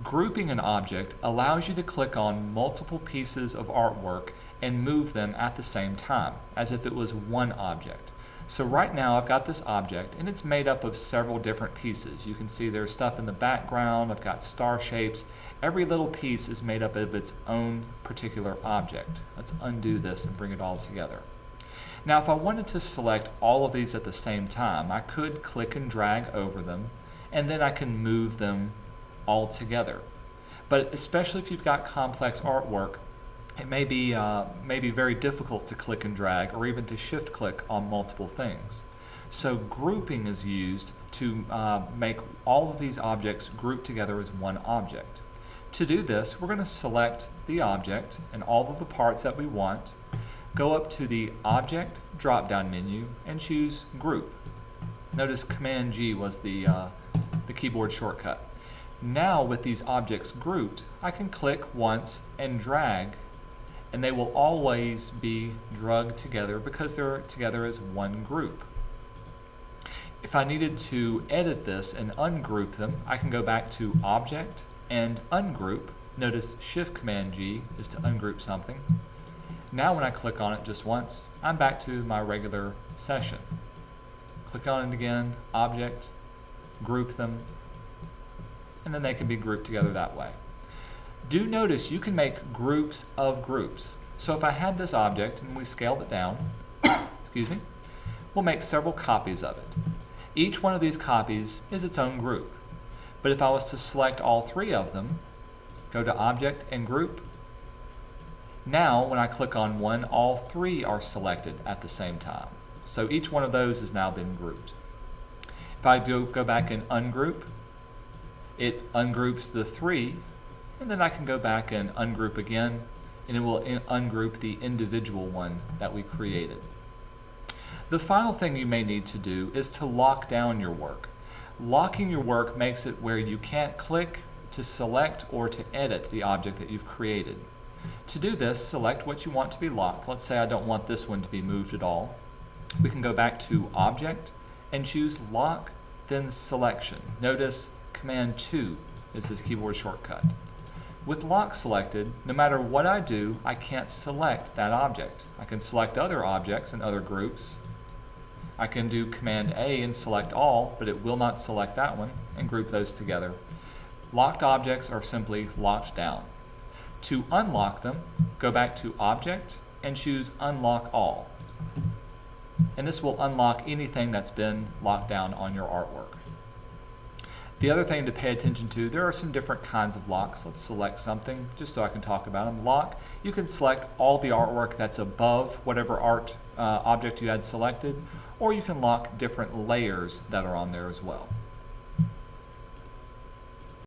Grouping an object allows you to click on multiple pieces of artwork and move them at the same time, as if it was one object. So right now I've got this object and it's made up of several different pieces. You can see there's stuff in the background, I've got star shapes. Every little piece is made up of its own particular object. Let's undo this and bring it all together. Now if I wanted to select all of these at the same time, I could click and drag over them, and then I can move them all together. But especially if you've got complex artwork, it may be very difficult to click and drag or even to shift click on multiple things. So grouping is used to make all of these objects group together as one object. To do this, we're going to select the object and all of the parts that we want, go up to the Object drop-down menu and choose Group. Notice Command G was the keyboard shortcut. Now with these objects grouped, I can click once and drag, and they will always be drugged together because they're together as one group. If I needed to edit this and ungroup them, I can go back to Object and Ungroup. Notice Shift Command G is to ungroup something. Now when I click on it just once, I'm back to my regular session. Click on it again, Object, group them, and then they can be grouped together that way. Do notice you can make groups of groups. So if I had this object and we scaled it down, excuse me, we'll make several copies of it. Each one of these copies is its own group. But if I was to select all three of them, go to Object and Group, now when I click on one, all three are selected at the same time. So each one of those has now been grouped. If I do go back and ungroup, it ungroups the three, and then I can go back and ungroup again, and it will ungroup the individual one that we created. The final thing you may need to do is to lock down your work. Locking your work makes it where you can't click to select or to edit the object that you've created. To do this, select what you want to be locked. Let's say I don't want this one to be moved at all. We can go back to Object and choose Lock, then Selection. Notice Command 2 is the keyboard shortcut. With Lock selected, no matter what I do, I can't select that object. I can select other objects and other groups. I can do Command A and select all, but it will not select that one, and group those together. Locked objects are simply locked down. To unlock them, go back to Object and choose Unlock All. And this will unlock anything that's been locked down on your artwork. The other thing to pay attention to, there are some different kinds of locks. Let's select something just so I can talk about them. Lock, you can select all the artwork that's above whatever object you had selected, or you can lock different layers that are on there as well.